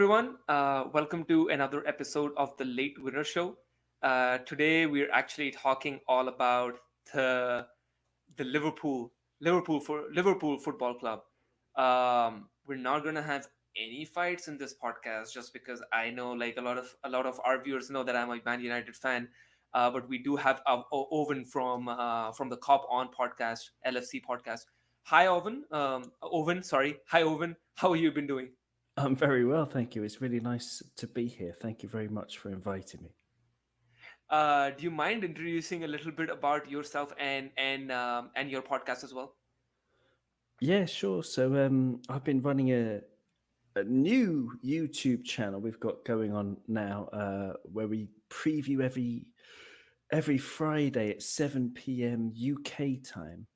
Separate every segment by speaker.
Speaker 1: everyone. Welcome to another episode of the Late Winner Show. Today, we're actually talking all about the the Liverpool Football Club. We're not gonna have any fights in this podcast just because I know like a lot of our viewers know that I'm a Man United fan. But we do have Owen from the Cop On podcast, LFC podcast. Hi, Owen. Owen, sorry. Hi, Owen. How have you been doing?
Speaker 2: I'm very well, thank you. It's really nice to be here. Thank you very much for inviting me.
Speaker 1: Do you mind introducing a little bit about yourself and your podcast as well?
Speaker 2: Yeah, sure. So I've been running a new YouTube channel we've got going on now, where we preview every Friday at 7 p.m. UK time.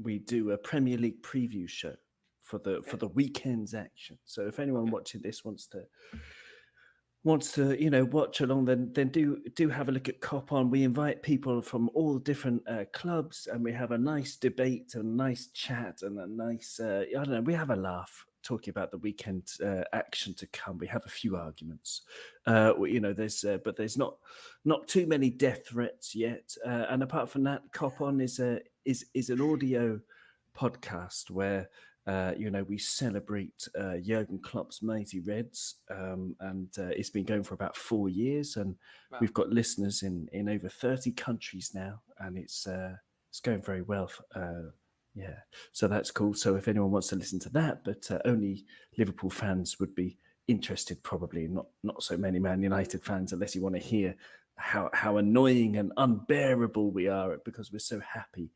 Speaker 2: We do a Premier League preview show for the
Speaker 1: Okay.
Speaker 2: for the weekend's action. So if anyone
Speaker 1: Okay.
Speaker 2: watching this wants to watch along, then do have a look at Cop On. We invite people from all different clubs, and we have a nice debate, a nice chat, and a nice I don't know. We have a laugh talking about the weekend action to come. We have a few arguments, there's not too many death threats yet. And apart from that, Cop On is an audio podcast where we celebrate Jurgen Klopp's mighty Reds, and it's been going for about 4 years, and
Speaker 1: Wow.
Speaker 2: we've got listeners in over 30 countries now, and it's going very well. Yeah, so that's cool. So if anyone wants to listen to that, but only Liverpool fans would be interested, probably not so many Man United fans, unless you want to hear how annoying and unbearable we are because we're so happy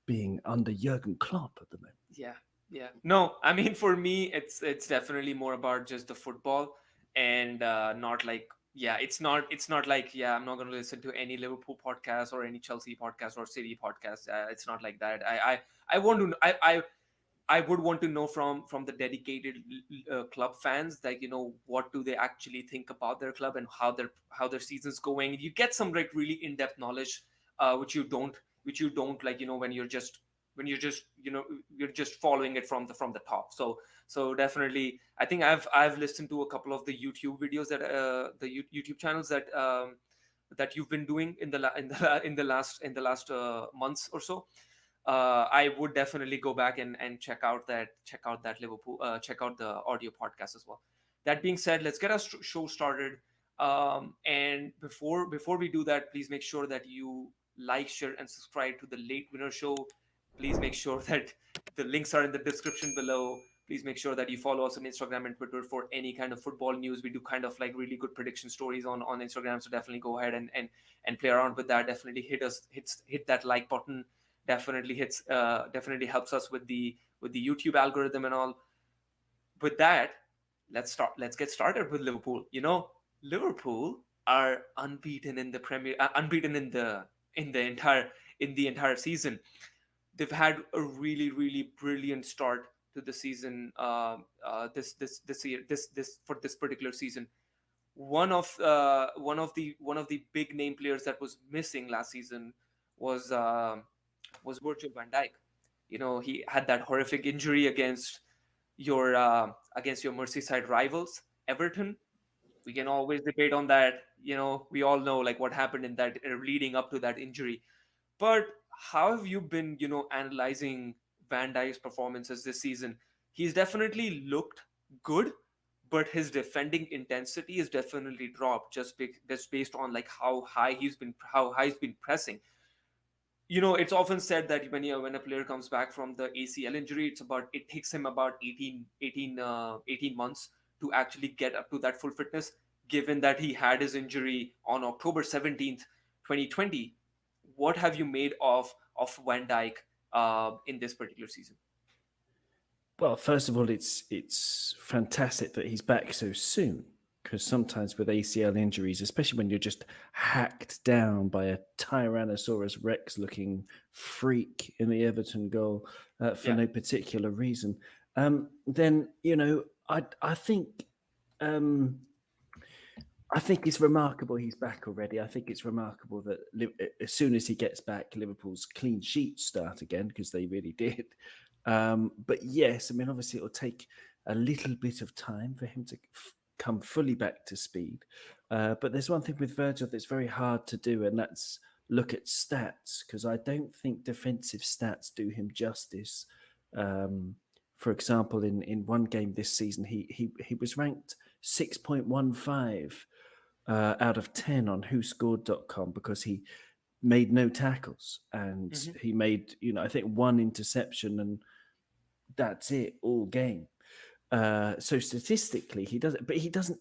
Speaker 2: being under Jurgen Klopp at the moment.
Speaker 1: Yeah. Yeah. No, I mean for me it's definitely more about just the football and not like it's not like I'm not going to listen to any Liverpool podcast or any Chelsea podcast or City podcast. It's not like that. I want to I would want to know from the dedicated club fans that what do they actually think about their club and how their season's going. You get some like really in-depth knowledge, which you don't like when you're just following it from the top. So definitely, I think I've listened to a couple of the YouTube videos that YouTube channels that you've been doing in the last months or so. I would definitely go back and check out that Liverpool check out the audio podcast as well. That being said, let's get our show started. And before we do that, please make sure that you like, share, and subscribe to the Late Winner Show. Please make sure that the links are in the description below. Please make sure that you follow us on Instagram and Twitter for any kind of football news. We do kind of like really good prediction stories on Instagram, so definitely go ahead and play around with that. Definitely hit that like button. Definitely helps us with the YouTube algorithm and all. With that, let's get started with Liverpool. Liverpool are unbeaten in the Premier, unbeaten in the entire season. They've had a really really brilliant start to the season. This year, this for this particular season. One of the big name players that was missing last season was was Virgil Van Dijk. He had that horrific injury against your Merseyside rivals, Everton. We can always debate on that. We all know like what happened in that leading up to that injury. But how have you been, analyzing Van Dijk's performances this season? He's definitely looked good, but his defending intensity is definitely dropped just based on like how high he's been pressing. It's often said that when a player comes back from the ACL injury, it takes him about 18 months to actually get up to that full fitness. Given that he had his injury on October 17th, 2020, what have you made of Van Dijk in this particular season?
Speaker 2: Well, first of all, it's fantastic that he's back so soon, because sometimes with ACL injuries, especially when you're just hacked down by a Tyrannosaurus Rex looking freak in the Everton goal for
Speaker 1: Yeah.
Speaker 2: no particular reason, then I think um, I think it's remarkable he's back already. I think it's remarkable that as soon as he gets back, Liverpool's clean sheets start again, because they really did. But yes, I mean, obviously it'll take a little bit of time for him to come fully back to speed. But there's one thing with Virgil that's very hard to do, and that's look at stats, because I don't think defensive stats do him justice. For example, in one game this season, he was ranked 6.15 out of 10 on 𝗕𝗃𝗍𝗪.com because he made no tackles, and he made, I think, one interception, and that's it all game. So statistically, he does it, but he doesn't.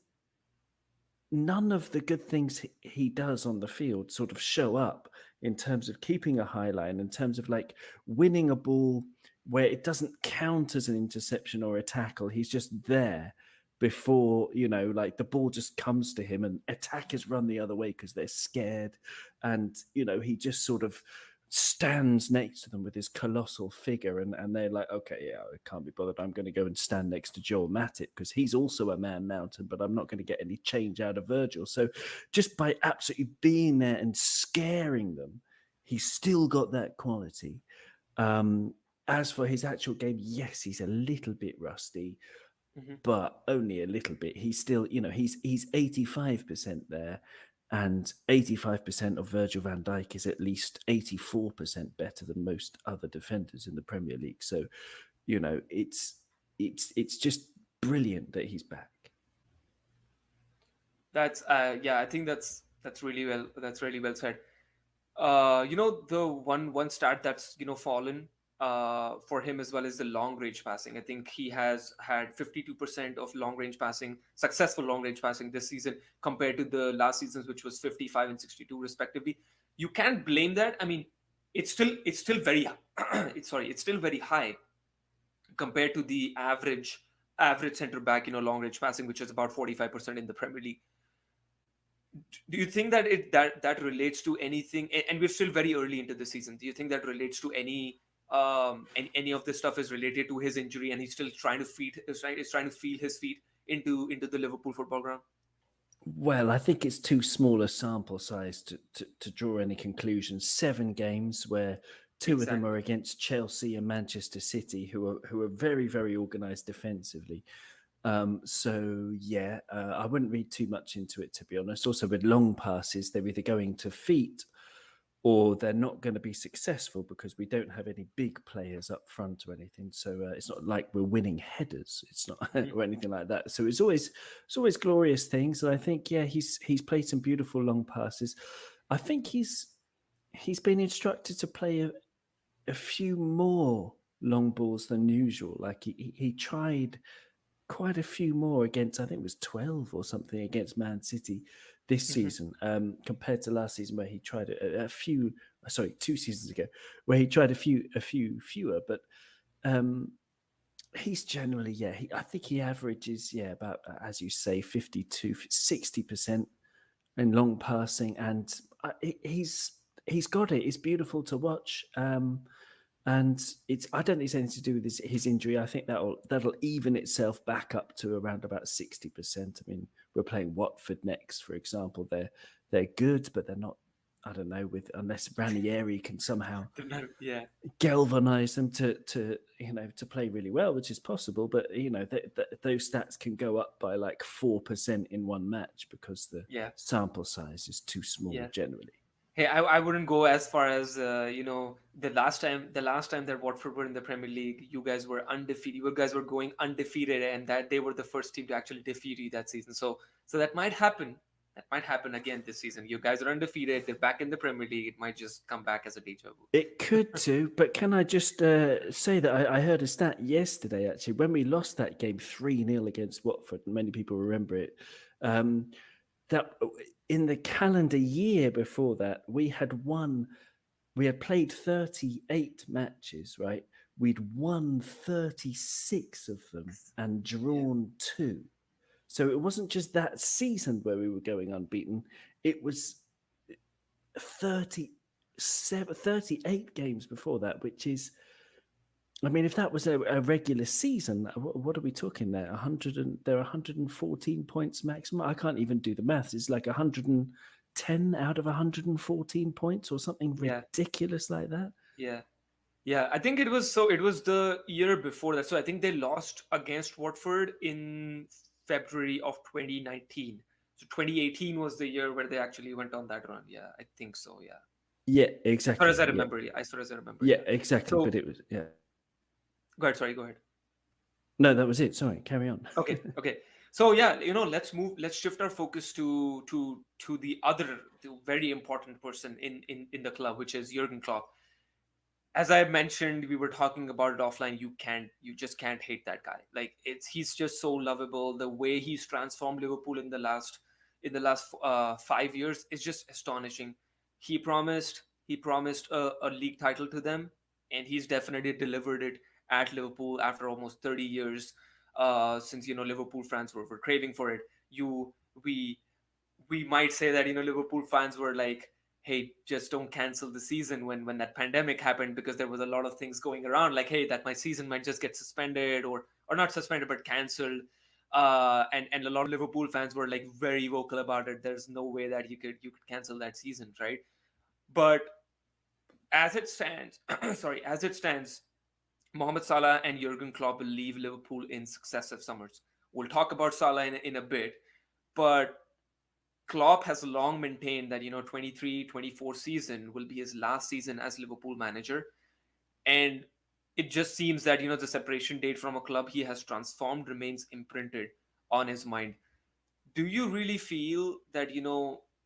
Speaker 2: None of the good things he does on the field sort of show up in terms of keeping a high line, in terms of like winning a ball where it doesn't count as an interception or a tackle. He's just there before, like the ball just comes to him, and attackers run the other way because they're scared. And, he just sort of stands next to them with his colossal figure, and they're like, okay, yeah, I can't be bothered. I'm going to go and stand next to 𝗕𝗲𝗓𝗕𝗏 because he's also a man mountain, but I'm not going to get any change out of Virgil. So just by absolutely being there and scaring them, he's still got that quality. As for his actual game, yes, he's a little bit rusty, but only a little bit. He's still, he's 85% there. And 85% of Virgil van Dijk is at least 84% better than most other defenders in the Premier League. So, it's just brilliant that he's back.
Speaker 1: That's I think that's really well said. The one stat that's fallen for him as well is the long range passing. I think he has had 52% of successful long range passing this season compared to the last seasons, which was 55 and 62 respectively. You can't blame that. I mean, it's still very it's still very high compared to the average center back, long range passing, which is about 45% in the Premier League. Do you think that that relates to anything? And we're still very early into the season. Do you think that relates to any of this stuff is related to his injury, and he's still trying to feel his feet into the Liverpool football ground?
Speaker 2: Well, I think it's too small a sample size to draw any conclusions. 7 games where two of them are against Chelsea and Manchester City, who are very, very organised defensively. So yeah, I wouldn't read too much into it, to be honest. Also, with long passes, they're either going to feet or they're not going to be successful because we don't have any big players up front or anything. So it's not like we're winning headers. It's not or anything like that. So it's always glorious things. And I think, yeah, he's played some beautiful long passes. I think he's been instructed to play a few more long balls than usual. Like he tried quite a few more against, I think it was 12 or something against Man City this season, compared to last season where he tried a few. Sorry, 2 seasons ago where he tried a few fewer. But he's generally, I think he averages, about, as you say, 52-60% in long passing, and he's got it. It's beautiful to watch. And I don't think it's anything to do with his injury. I think that'll even itself back up to around about 60%. I mean, we're playing Watford next, for example. They're good, but they're not. I don't know, unless Ranieri can somehow galvanize them to play really well, which is possible. But those stats can go up by like 4% in one match because the sample size is too small generally.
Speaker 1: Hey, I wouldn't go as far as the last time that Watford were in the Premier League, you guys were undefeated. You guys were going undefeated, and that they were the first team to actually defeat you that season. So that might happen. That might happen again this season. You guys are undefeated. They're back in the Premier League. It might just come back as a déjà vu.
Speaker 2: It could too. But can I just say that I heard a stat yesterday, actually, when we lost that game 3-0 against Watford, and many people remember it, that in the calendar year before that, we had played 38 matches, right? We'd won 36 of them and drawn 2. So it wasn't just that season where we were going unbeaten. It was 38 games before that, which is, I mean, if that was a regular season, what are we talking there? There are 114 points maximum. I can't even do the maths. It's like 110 out of 114 points or something ridiculous like that.
Speaker 1: Yeah. I think it was the year before that. So I think they lost against Watford in February of 2019. So 2018 was the year where they actually went on that run. Yeah, I think so. Yeah,
Speaker 2: Yeah,
Speaker 1: as far
Speaker 2: exactly.
Speaker 1: as I
Speaker 2: Yeah,
Speaker 1: remember. Yeah, as far as I remember.
Speaker 2: yeah,
Speaker 1: Yeah.
Speaker 2: exactly. But
Speaker 1: So
Speaker 2: it was
Speaker 1: go ahead. Sorry, go ahead.
Speaker 2: no, that was it. Sorry, carry on.
Speaker 1: Okay, okay. So yeah, let's move. Let's shift our focus to the very important person in the club, which is Jurgen Klopp. As I mentioned, we were talking about it offline. You just can't hate that guy. Like he's just so lovable. The way he's transformed Liverpool in the last 5 years is just astonishing. He promised a league title to them, and he's definitely delivered it at Liverpool after almost 30 years. Since Liverpool fans were craving for it. You we we might say that Liverpool fans were like, hey, just don't cancel the season when that pandemic happened, because there was a lot of things going around like, hey, that my season might just get suspended, or not suspended but cancelled. And a lot of Liverpool fans were like very vocal about it. There's no way that you could cancel that season, right? But as it stands, as it stands, Mohamed Salah and Jurgen Klopp will leave Liverpool in successive summers. We'll talk about Salah in a bit, but Klopp has long maintained that 23-24 season will be his last season as Liverpool manager, and it just seems that the separation date from a club he has transformed remains imprinted on his mind. Do you really feel that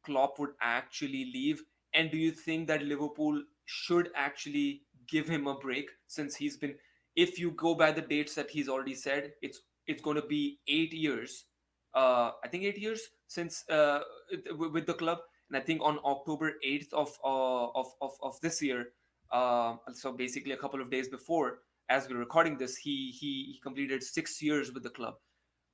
Speaker 1: Klopp would actually leave, and do you think that Liverpool should actually give him a break, since he's been, if you go by the dates that he's already said, it's going to be 8 years, I think 8 years since with the club. And I think on October 8th of this year, so basically a couple of days before, as we're recording this, he completed 6 years with the club.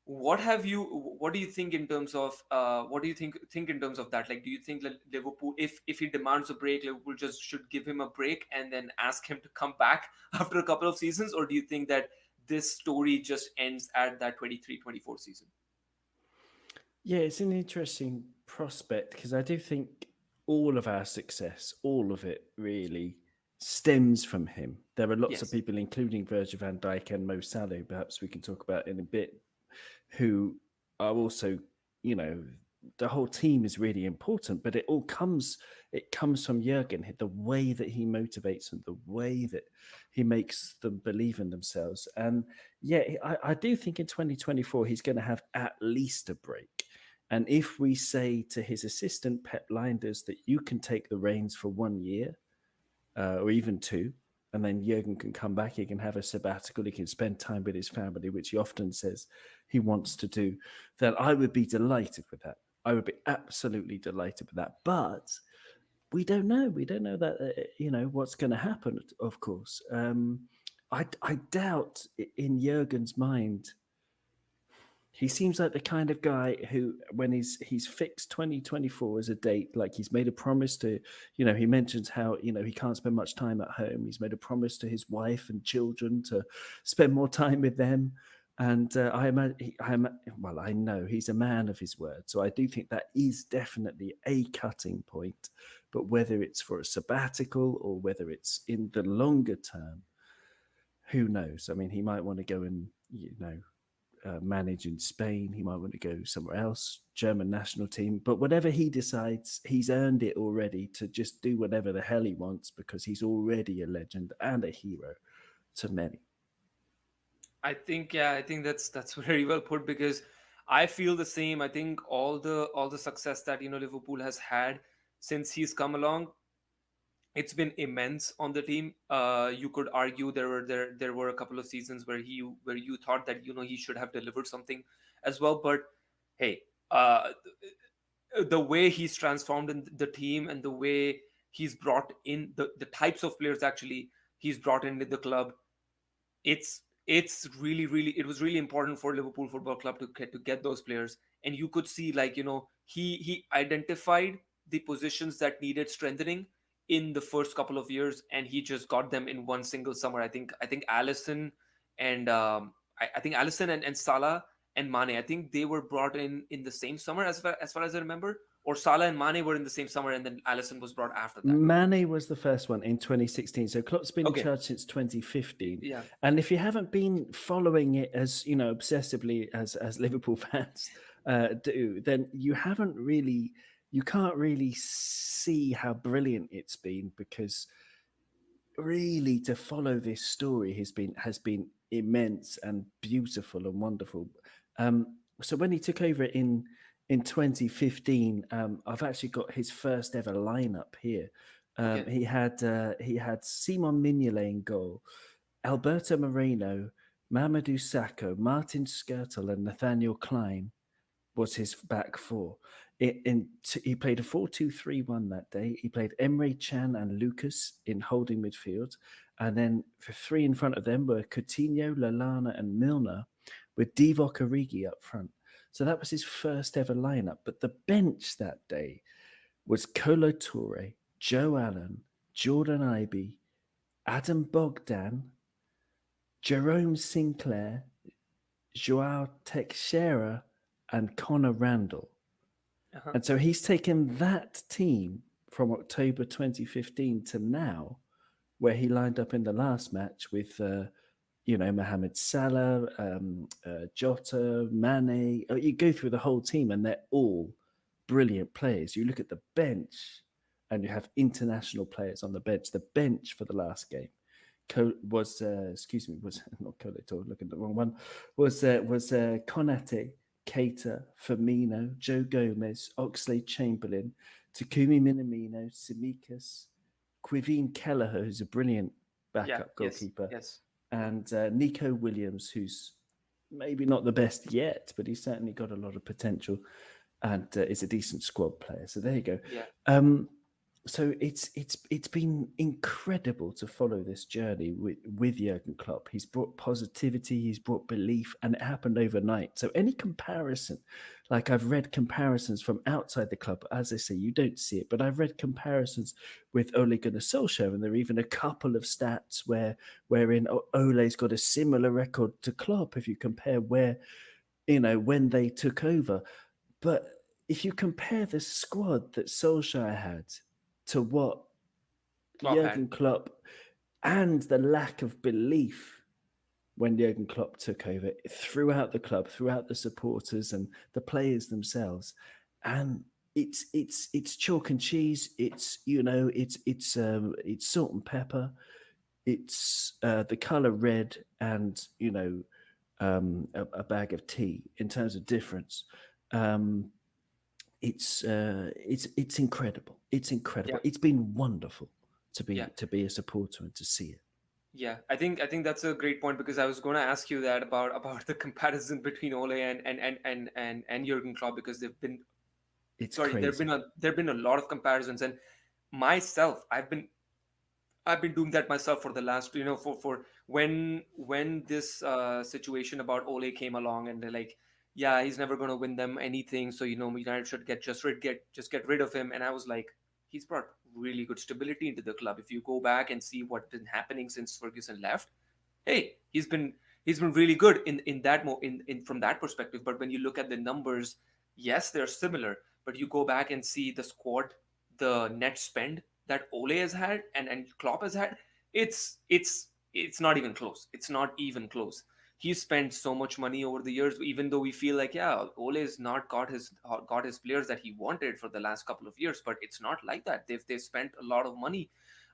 Speaker 1: What do you think in terms of what do you think in terms of that? Like, do you think that Liverpool, if he demands a break, Liverpool just should give him a break and then ask him to come back after a couple of seasons? Or do you think that this story just ends at that 23-24 season?
Speaker 2: Yeah, it's an interesting prospect because I do think all of our success, all of it really stems from him. There are lots of
Speaker 1: Yes.
Speaker 2: people, including Virgil van Dijk and Mo Salah, perhaps we can talk about in a bit, who are also, the whole team is really important, but it comes from Jurgen, the way that he motivates them, the way that he makes them believe in themselves. And yeah, I do think in 2024 he's going to have at least a break. And if we say to his assistant, 𝗕𝗲𝗬𝗓, that you can take the reins for 1 year or even 2, and then Jurgen can come back, he can have a sabbatical, he can spend time with his family, which he often says he wants to do, then I would be delighted with that. I would be absolutely delighted with that. But we don't know. We don't know that, what's going to happen, of course. I doubt in Jurgen's mind, he seems like the kind of guy who, when he's fixed 2024 as a date, like he's made a promise to, he mentions how, he can't spend much time at home. He's made a promise to his wife and children to spend more time with them. And I know he's a man of his word. So I do think that is definitely a cutting point. But whether it's for a sabbatical or whether it's in the longer term, who knows? I mean, he might want to go and, manage in Spain. He might want to go somewhere else, German national team. But whatever he decides, he's earned it already to just do whatever the hell he wants, because he's already a legend and a hero to many.
Speaker 1: I think that's very well put, because I feel the same. I think all the success that Liverpool has had since he's come along, it's been immense on the team. You could argue there were a couple of seasons where you thought that he should have delivered something as well. But hey, the way he's transformed in the team, and the way he's brought in the types of players actually he's brought in with the club, it's really, it was really important for Liverpool Football Club to get those players. And you could see, like, he identified the positions that needed strengthening in the first couple of years, and he just got them in one single summer. I think Allison and I think Allison and Salah and Mane, I think they were brought in the same summer, as far as I remember. or Salah and Mane were in the same summer, and then Alisson was brought after that?
Speaker 2: Mane was the first one in 2016. So Klopp's been in
Speaker 1: Okay.
Speaker 2: charge since 2015.
Speaker 1: Yeah.
Speaker 2: And if you haven't been following it as obsessively as Liverpool fans do, then you can't really see how brilliant it's been, because really to follow this story has been immense and beautiful and wonderful. So when he took over in 2015, I've actually got his first ever lineup here.
Speaker 1: Okay.
Speaker 2: He had 𝗕𝗲𝗓𝗏 in goal, Alberto Moreno, Mamadou Sakho, Martin Skrtel, and Nathaniel Klein was his back four. He played a 4-2-3-1 that day. He played 𝗕𝗲𝗏𝗏 and Lucas in holding midfield. And then the three in front of them were Coutinho, Lallana, and Milner, with Divock Origi up front. So that was his first ever lineup. But the bench that day was Kolo Touré, Joe Allen, Jordan Ibe, Adam Bogdan, Jerome Sinclair, João Teixeira, and Connor Randall.
Speaker 1: Uh-huh.
Speaker 2: And so he's taken that team from October 2015 to now, where he lined up in the last match with, Mohamed Salah, Jota, Mane. You go through the whole team, and they're all brilliant players. You look at the bench, and you have international players on the bench. The bench for the last game was not Kolo Touré, looking at the wrong one. Was Konate, Keita, Firmino, Joe Gomez, Oxlade-Chamberlain, Takumi Minamino, Tsimikas, Quivine Kelleher, who's a brilliant backup goalkeeper,
Speaker 1: Yes.
Speaker 2: and Nico Williams, who's maybe not the best yet, but he's certainly got a lot of potential and is a decent squad player. So there you go.
Speaker 1: Yeah.
Speaker 2: So it's been incredible to follow this journey with Jurgen Klopp. He's brought positivity, he's brought belief, and it happened overnight. So any comparison, like I've read comparisons from outside the club, as I say, you don't see it, but I've read comparisons with Ole Gunnar Solskjaer, and there are even a couple of stats wherein Ole's got a similar record to Klopp if you compare when they took over. But if you compare the squad that Solskjaer had to what Jurgen Klopp, and the lack of belief when Jurgen Klopp took over throughout the club, throughout the supporters and the players themselves, and it's chalk and cheese. It's it's salt and pepper. It's the color red, and a bag of tea in terms of difference. It's incredible. It's incredible.
Speaker 1: Yeah.
Speaker 2: It's been wonderful to be a supporter and to see it.
Speaker 1: Yeah, I think that's a great point, because I was going to ask you that about the comparison between Ole and Jurgen Klopp, because crazy. There've been a lot of comparisons, and myself, I've been doing that myself for the last, for when this situation about Ole came along, and they're like, yeah, he's never going to win them anything, so United should get rid of him. And I was like, he's brought really good stability into the club. If you go back and see what's been happening since Ferguson left, hey, he's been really good in that from that perspective. But when you look at the numbers, yes, they're similar, but you go back and see the squad, the net spend that Ole has had and Klopp has had, it's not even close. It's not even close. He's spent so much money over the years, even though we feel like, yeah, Ole's not got his players that he wanted for the last couple of years, but it's not like that. They've spent a lot of money.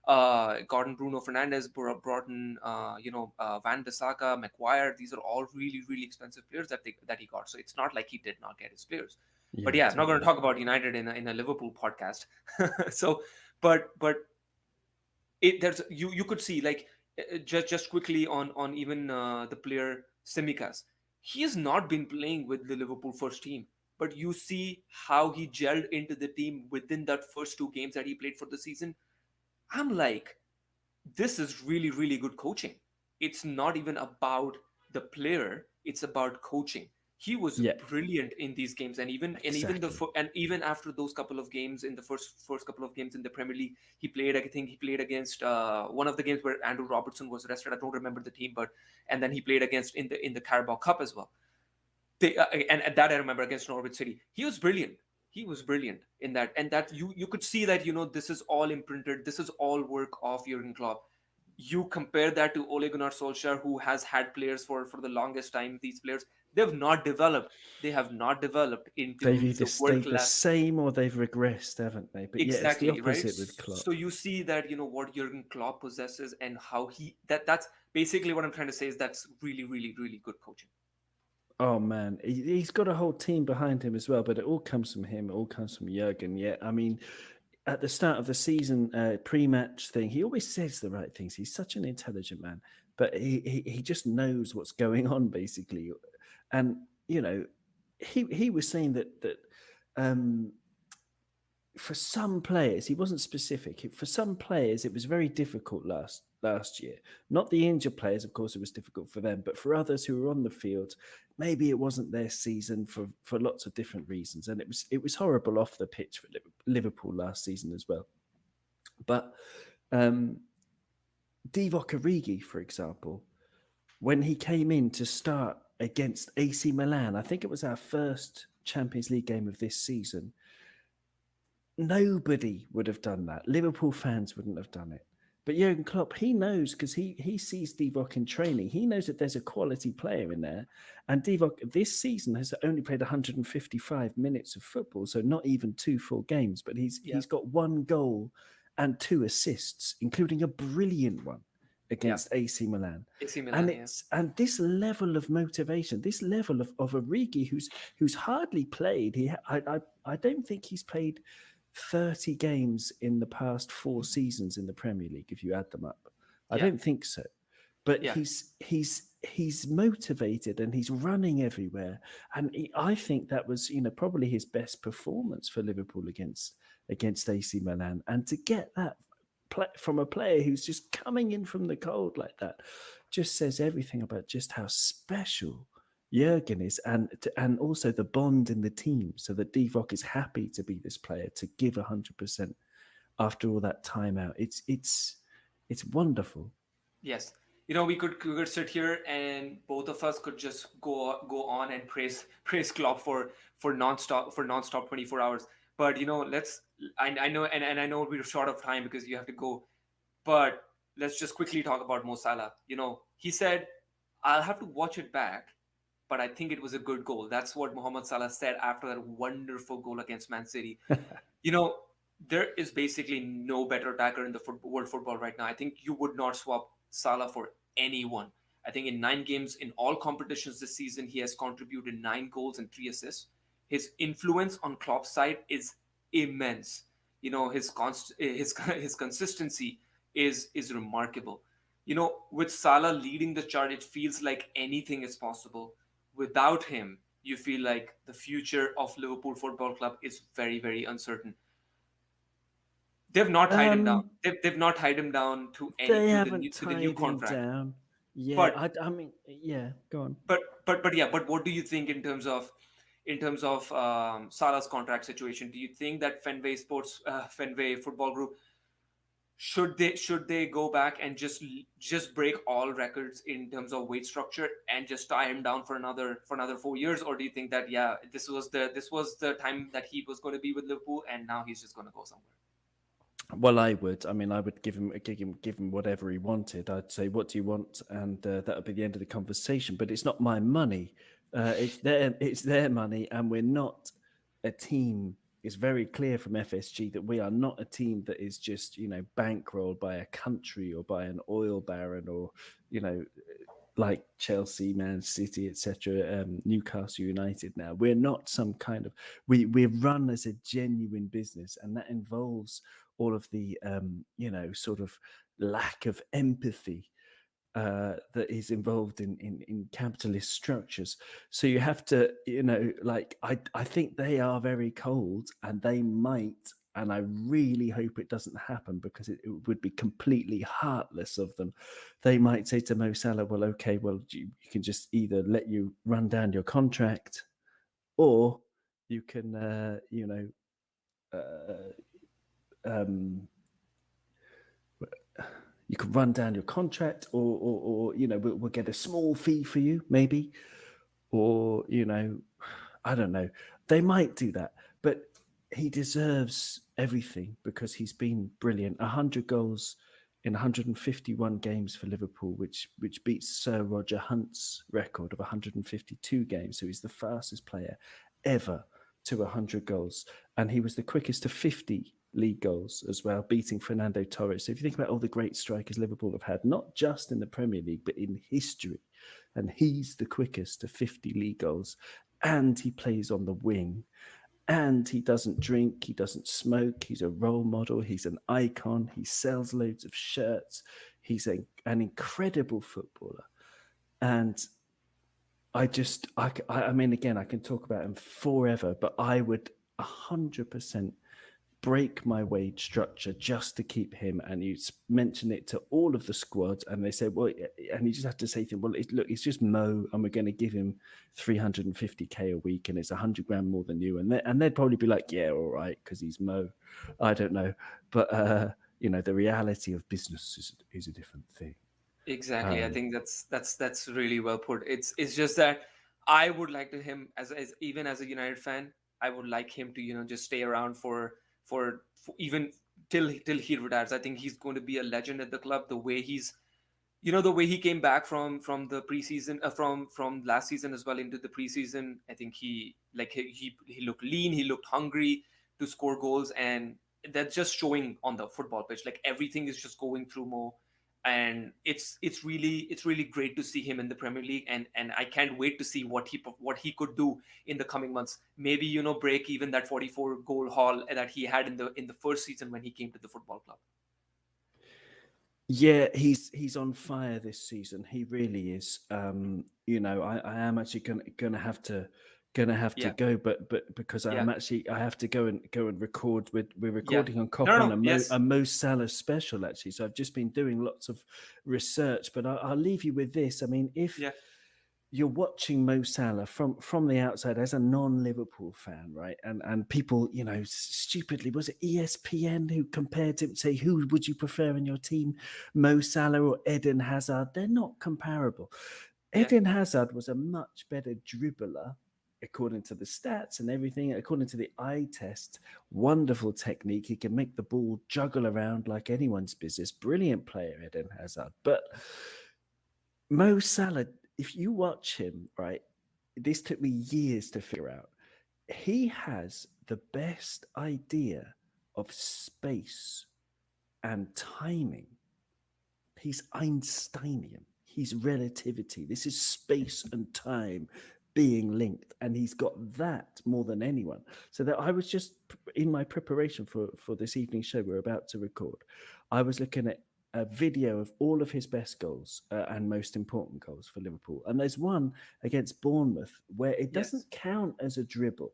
Speaker 1: Gordon, Bruno Fernandes, brought in Van Bissaka, Maguire. These are all really, really expensive players that he got. So it's not like he did not get his players. Yeah, but yeah, I'm not going to talk about United in a Liverpool podcast. So, but you could see, like, just quickly on even the player Tsimikas. He has not been playing with the Liverpool first team, but you see how he gelled into the team within that first 2 games that he played for the season. I'm like, this is really, really good coaching. It's not even about the player, it's about coaching. He was brilliant in these games, and even after those couple of games in the first couple of games in the Premier League, he played. I think he played against one of the games where Andrew Robertson was arrested. I don't remember the team, and then he played against in the Carabao Cup as well. And that I remember against Norwich City. He was brilliant. he was brilliant in that, and that you could see that, this is all imprinted, this is all work of Jurgen Klopp. You compare that to Ole Gunnar Solskjaer, who has had players for the longest time. These players, they have not developed
Speaker 2: They've
Speaker 1: into
Speaker 2: either
Speaker 1: the world
Speaker 2: stayed the
Speaker 1: class.
Speaker 2: same or they've regressed, haven't they? But yeah, it's the
Speaker 1: Exactly, right?
Speaker 2: opposite with
Speaker 1: So
Speaker 2: Klopp.
Speaker 1: you see that, what Jurgen Klopp possesses, and how that's basically what I'm trying to say, is that's really, really, really good coaching.
Speaker 2: Oh man, he's got a whole team behind him as well, but it all comes from him. It all comes from Jurgen. Yeah, I mean, at the start of the season pre-match thing, he always says the right things. He's such an intelligent man, but he just knows what's going on basically. And he was saying that for some players, he wasn't specific. For some players, it was very difficult last year. Not the injured players, of course, it was difficult for them, but for others who were on the field, maybe it wasn't their season for lots of different reasons, and it was horrible off the pitch for Liverpool last season as well. But 𝗕𝗏𝗪𝗏 𝗕𝗏𝗪, for example, when he came in to start against AC Milan, I think it was our first Champions League game of this season. Nobody would have done that. Liverpool fans wouldn't have done it. But Jurgen Klopp, he knows, because he sees 𝗕𝗏𝗪 in training. He knows that there's a quality player in there. And 𝗕𝗏𝗪 this season has only played 155 minutes of football, so not even 2 full games. But he's got 1 goal and 2 assists, including a brilliant one against AC Milan.
Speaker 1: AC Milan,
Speaker 2: and this level of motivation, this level of Origi, who's hardly played. I don't think he's played 30 games in the past 4 seasons in the Premier League, if you add them up. I don't think so. But he's motivated and he's running everywhere. And I think that was, probably his best performance for Liverpool against AC Milan. And to get that from a player who's just coming in from the cold like that just says everything about just how special Jurgen is, and also the bond in the team, so that 𝗕𝗏𝗪 is happy to be this player, to give 100% after all that time out. It's wonderful.
Speaker 1: Yes, we could sit here and both of us could just go on and praise Klopp for nonstop 24 hours. But I know, and I know we're short of time because you have to go, but let's just quickly talk about Mo Salah. He said, "I'll have to watch it back, but I think it was a good goal." That's what Mohamed Salah said after that wonderful goal against Man City. There is basically no better attacker in the world football right now. I think you would not swap Salah for anyone. I think in 9 games in all competitions this season, he has contributed 9 goals and 3 assists. His influence on Klopp's side is immense. His consistency is remarkable. With Salah leading the charge, it feels like anything is possible. Without him, you feel like the future of Liverpool Football Club is very, very uncertain. They've not tied him down. They've not tied him down to the new contract.
Speaker 2: Down. Yeah,
Speaker 1: But
Speaker 2: I mean, yeah, go on.
Speaker 1: but what do you think in terms of Salah's contract situation? Do you think that Fenway Football Group should they go back and just break all records in terms of wage structure and just tie him down for another 4 years, or do you think that this was the time that he was going to be with Liverpool and now he's just going to go somewhere?
Speaker 2: Well, I would give him whatever he wanted. I'd say, "What do you want?" And that would be the end of the conversation. But it's not my money. It's their money, and we're not a team. It's very clear from FSG that we are not a team that is just bankrolled by a country or by an oil baron, or like Chelsea, Man City, etc., Newcastle United. Now we're not some kind of we're run as a genuine business, and that involves all of the sort of lack of empathy that is involved in capitalist structures. So you have to, I think they are very cold, and they might, and I really hope it doesn't happen, because it would be completely heartless of them. They might say to Mo Salah, "Well, okay, you can just either let you run down your contract, or you can, you can run down your contract, or we'll get a small fee for you, maybe, or I don't know." They might do that, but he deserves everything because he's been brilliant. 100 goals in 151 games for Liverpool, which beats Sir Roger Hunt's record of 152 games. So he's the fastest player ever to 100 goals. And he was the quickest to 50 league goals as well, beating Fernando Torres. So if you think about all the great strikers Liverpool have had, not just in the Premier League, but in history, and he's the quickest to 50 league goals, and he plays on the wing, and he doesn't drink, he doesn't smoke, he's a role model, he's an icon, he sells loads of shirts, he's an incredible footballer. And I mean, again, I can talk about him forever, but I would 100% break my wage structure just to keep him. And you mention it to all of the squad, and they say, well, and you just have to say to them, well, look, it's just Mo, and we're going to give him 350k a week, and it's 100 grand more than you. And they'd probably be like, yeah, all right, because he's Mo. I don't know, but the reality of business is a different thing.
Speaker 1: Exactly. I think that's really well put. It's just that I would like to him as even as a United fan, I would like him to just stay around for even till he retires. I think he's going to be a legend at the club. The way the way he came back from the preseason, from last season as well into the preseason. I think he looked lean, he looked hungry to score goals, and that's just showing on the football pitch. Like everything is just going through Mo, and it's really great to see him in the Premier League, and I can't wait to see what he could do in the coming months. Maybe break even that 44 goal haul that he had in the first season when he came to the football club.
Speaker 2: Yeah, he's on fire this season. He really is. I am actually gonna have to go, but because I have to go and record. We're recording on Cop on a Mo Salah special actually. So I've just been doing lots of research, but I'll leave you with this. I mean, if you're watching Mo Salah from the outside as a non-Liverpool fan, right? And people, stupidly, was it ESPN who compared him, say, who would you prefer in your team, Mo Salah or Eden Hazard? They're not comparable. Eden Hazard was a much better dribbler, according to the stats and everything, according to the eye test. Wonderful technique. He can make the ball juggle around like anyone's business. Brilliant player, Eden Hazard. But Mo Salah, if you watch him, right, this took me years to figure out. He has the best idea of space and timing. He's Einsteinian. He's relativity. This is space and time being linked, and he's got that more than anyone. So that I was just in my preparation for this evening show we're about to record, I was looking at a video of all of his best goals and most important goals for Liverpool. And there's one against Bournemouth where it doesn't count as a dribble.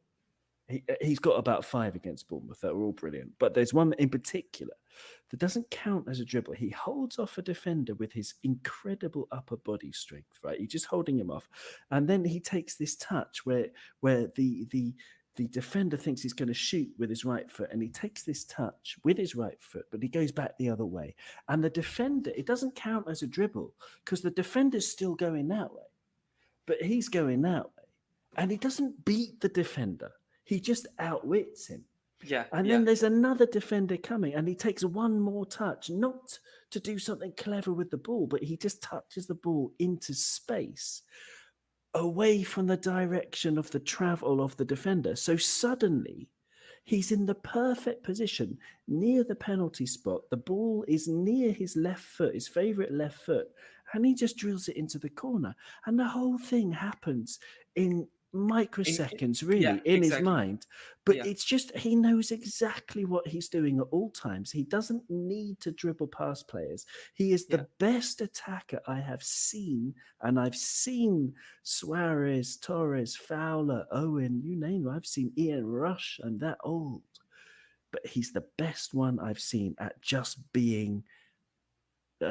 Speaker 2: He's got about 5 against Bournemouth that were all brilliant. But there's one in particular that doesn't count as a dribble. He holds off a defender with his incredible upper body strength, right? He's just holding him off. And then he takes this touch where the defender thinks he's going to shoot with his right foot, and he takes this touch with his right foot, but he goes back the other way. And the defender, it doesn't count as a dribble because the defender's still going that way, but he's going that way. And he doesn't beat the defender. He just outwits him. And then there's another defender coming, and he takes one more touch, not to do something clever with the ball, but he just touches the ball into space, away from the direction of the travel of the defender. So suddenly he's in the perfect position near the penalty spot. The ball is near his left foot, his favorite left foot, and he just drills it into the corner. And the whole thing happens in microseconds, his mind. But it's just, he knows exactly what he's doing at all times. He doesn't need to dribble past players. He is the best attacker I have seen, and I've seen Suarez, Torres, Fowler, Owen, you name it. I've seen Ian Rush, and that old. But he's the best one I've seen at just being,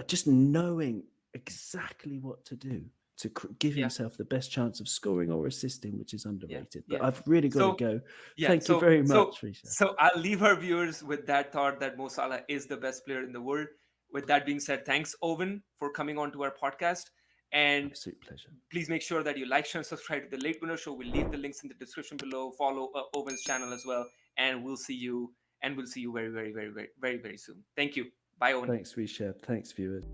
Speaker 2: just knowing exactly what to do to give himself the best chance of scoring or assisting, which is underrated. But I've really got to go. Thank you very much, Risha.
Speaker 1: So I'll leave our viewers with that thought that Mo Salah is the best player in the world. With that being said, thanks, Owen, for coming on to our podcast. And
Speaker 2: absolute pleasure.
Speaker 1: Please make sure that you like, share, and subscribe to the Late Winner Show. We'll leave the links in the description below. Follow Owen's channel as well. and we'll see you very, very, very, very, very, very soon. Thank you. Bye, Owen.
Speaker 2: Thanks, 𝗲𝗓. Thanks, viewers.